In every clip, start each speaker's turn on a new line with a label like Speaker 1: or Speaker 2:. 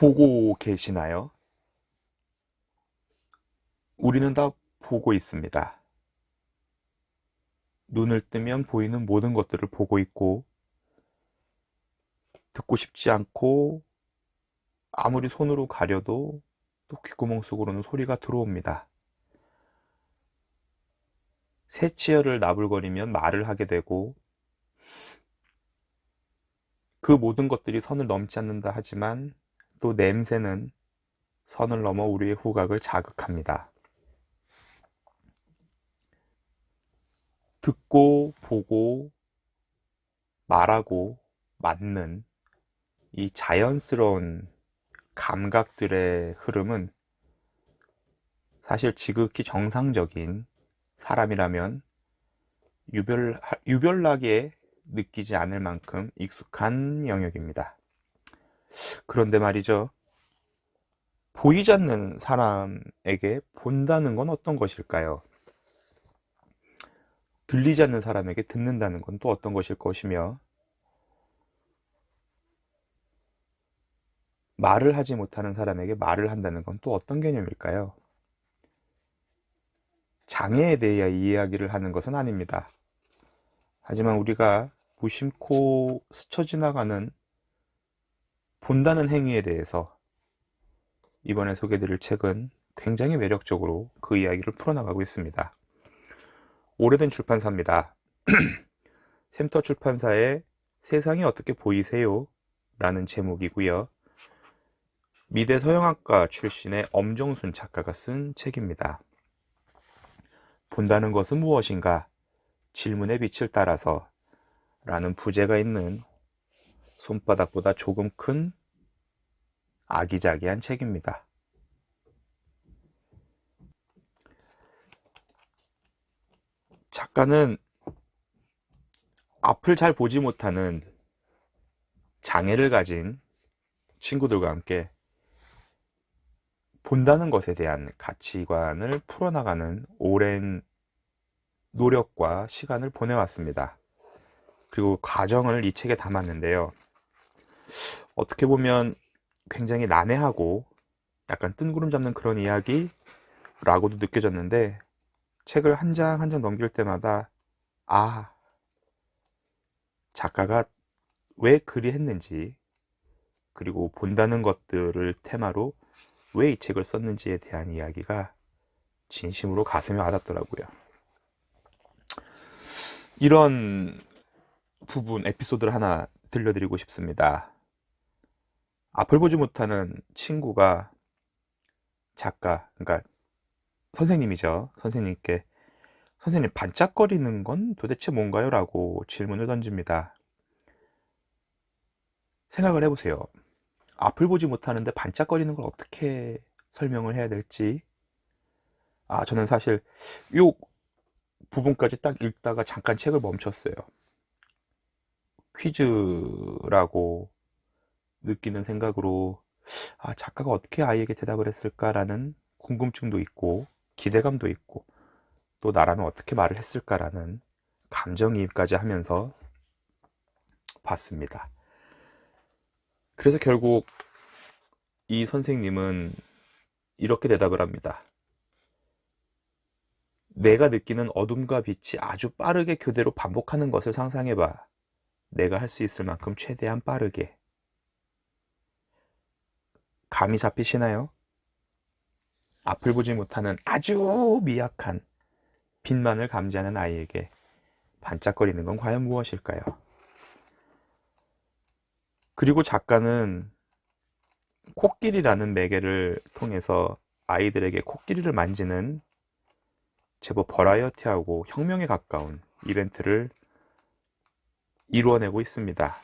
Speaker 1: 보고 계시나요? 우리는 다 보고 있습니다. 눈을 뜨면 보이는 모든 것들을 보고 있고, 듣고 싶지 않고, 아무리 손으로 가려도 또 귓구멍 속으로는 소리가 들어옵니다. 새치열을 나불거리면 말을 하게 되고, 그 모든 것들이 선을 넘지 않는다 하지만, 또 냄새는 선을 넘어 우리의 후각을 자극합니다. 듣고, 보고, 말하고, 맞는 이 자연스러운 감각들의 흐름은 사실 지극히 정상적인 사람이라면 유별나게 느끼지 않을 만큼 익숙한 영역입니다. 그런데 말이죠. 보이지 않는 사람에게 본다는 건 어떤 것일까요? 들리지 않는 사람에게 듣는다는 건 또 어떤 것일 것이며, 말을 하지 못하는 사람에게 말을 한다는 건 또 어떤 개념일까요? 장애에 대해 이야기를 하는 것은 아닙니다. 하지만 우리가 무심코 스쳐 지나가는 본다는 행위에 대해서 이번에 소개드릴 책은 굉장히 매력적으로 그 이야기를 풀어나가고 있습니다. 오래된 출판사입니다. 샘터 출판사의 세상이 어떻게 보이세요? 라는 제목이고요. 미대 서영학과 출신의 엄정순 작가가 쓴 책입니다. 본다는 것은 무엇인가? 질문의 빛을 따라서 라는 부제가 있는 손바닥보다 조금 큰 아기자기한 책입니다. 작가는 앞을 잘 보지 못하는 장애를 가진 친구들과 함께 본다는 것에 대한 가치관을 풀어나가는 오랜 노력과 시간을 보내왔습니다. 그리고 과정을 이 책에 담았는데요. 어떻게 보면 굉장히 난해하고 약간 뜬구름 잡는 그런 이야기라고도 느껴졌는데, 책을 한 장 한 장 넘길 때마다 작가가 왜 그리 했는지, 그리고 본다는 것들을 테마로 왜 이 책을 썼는지에 대한 이야기가 진심으로 가슴에 와닿더라고요. 이런 부분, 에피소드를 하나 들려드리고 싶습니다. 앞을 보지 못하는 친구가 그러니까 선생님이죠. 선생님께 선생님, 반짝거리는 건 도대체 뭔가요? 라고 질문을 던집니다. 생각을 해보세요. 앞을 보지 못하는데 반짝거리는 걸 어떻게 설명을 해야 될지. 저는 사실 요 부분까지 딱 읽다가 잠깐 책을 멈췄어요. 퀴즈라고 느끼는 생각으로 작가가 어떻게 아이에게 대답을 했을까라는 궁금증도 있고 기대감도 있고, 또 나라면 어떻게 말을 했을까라는 감정이입까지 하면서 봤습니다. 그래서 결국 이 선생님은 이렇게 대답을 합니다. 내가 느끼는 어둠과 빛이 아주 빠르게 교대로 반복하는 것을 상상해봐. 내가 할 수 있을 만큼 최대한 빠르게. 감이 잡히시나요? 앞을 보지 못하는 아주 미약한 빛만을 감지하는 아이에게 반짝거리는 건 과연 무엇일까요? 그리고 작가는 코끼리라는 매개를 통해서 아이들에게 코끼리를 만지는 제법 버라이어티하고 혁명에 가까운 이벤트를 이루어내고 있습니다.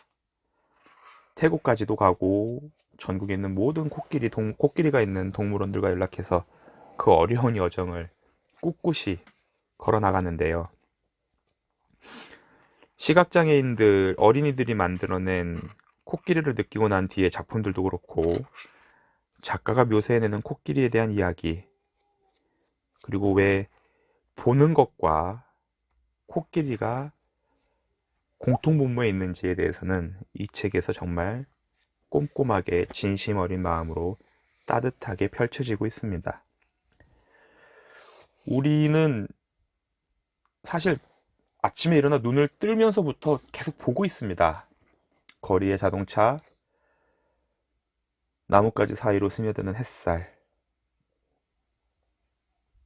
Speaker 1: 태국까지도 가고 전국에 있는 모든 코끼리가 있는 동물원들과 연락해서 그 어려운 여정을 꿋꿋이 걸어 나가는데요. 시각장애인들, 어린이들이 만들어낸 코끼리를 느끼고 난 뒤에 작품들도 그렇고, 작가가 묘사해내는 코끼리에 대한 이야기, 그리고 왜 보는 것과 코끼리가 공통분모에 있는지에 대해서는 이 책에서 정말 꼼꼼하게 진심 어린 마음으로 따뜻하게 펼쳐지고 있습니다. 우리는 사실 아침에 일어나 눈을 뜨면서부터 계속 보고 있습니다. 거리의 자동차, 나뭇가지 사이로 스며드는 햇살,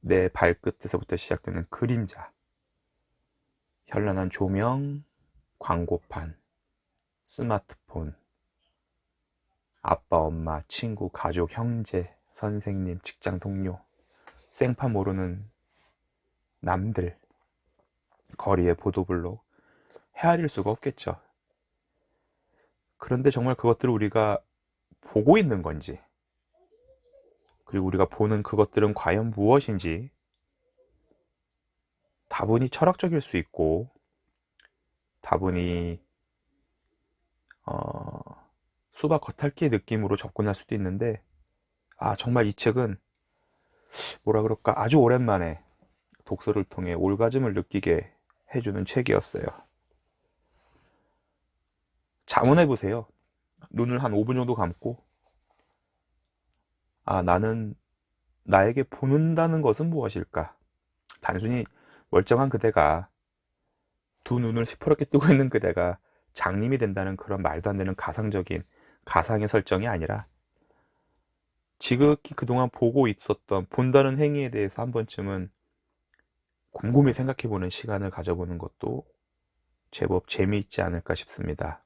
Speaker 1: 내 발끝에서부터 시작되는 그림자, 현란한 조명, 광고판, 스마트폰, 아빠, 엄마, 친구, 가족, 형제, 선생님, 직장 동료, 생파 모르는 남들, 거리의 보도블록, 헤아릴 수가 없겠죠. 그런데 정말 그것들을 우리가 보고 있는 건지, 그리고 우리가 보는 그것들은 과연 무엇인지, 다분히 철학적일 수 있고, 다분히 수박 겉핥기의 느낌으로 접근할 수도 있는데, 정말 이 책은 뭐라 그럴까, 아주 오랜만에 독서를 통해 올가즘을 느끼게 해주는 책이었어요. 자문해 보세요. 눈을 한 5분 정도 감고, 나는 나에게 보는다는 것은 무엇일까? 단순히 멀쩡한 그대가, 두 눈을 시퍼렇게 뜨고 있는 그대가 장님이 된다는 그런 말도 안 되는 가상적인 가상의 설정이 아니라, 지극히 그동안 보고 있었던 본다는 행위에 대해서 한 번쯤은 곰곰이 생각해보는 시간을 가져보는 것도 제법 재미있지 않을까 싶습니다.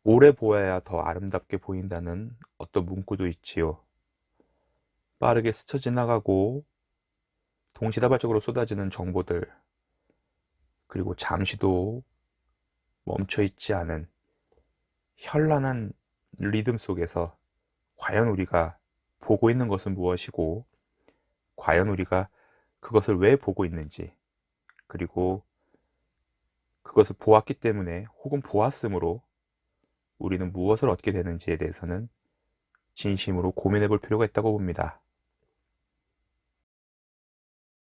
Speaker 1: 오래 보아야 더 아름답게 보인다는 어떤 문구도 있지요. 빠르게 스쳐 지나가고 동시다발적으로 쏟아지는 정보들, 그리고 잠시도 멈춰있지 않은 현란한 리듬 속에서 과연 우리가 보고 있는 것은 무엇이고, 과연 우리가 그것을 왜 보고 있는지, 그리고 그것을 보았기 때문에 혹은 보았으므로 우리는 무엇을 얻게 되는지에 대해서는 진심으로 고민해 볼 필요가 있다고 봅니다.